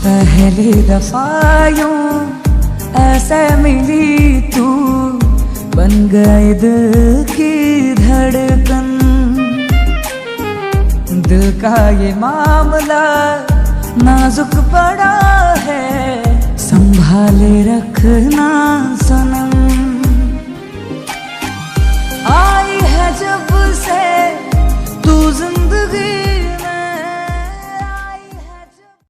पहली दफा यूं ऐसे मिली तू, बन गई दिल की धड़कन। दिल का ये मामला नाजुक पड़ा है, संभाले रखना सनम। आई है जब से तू जिंदगी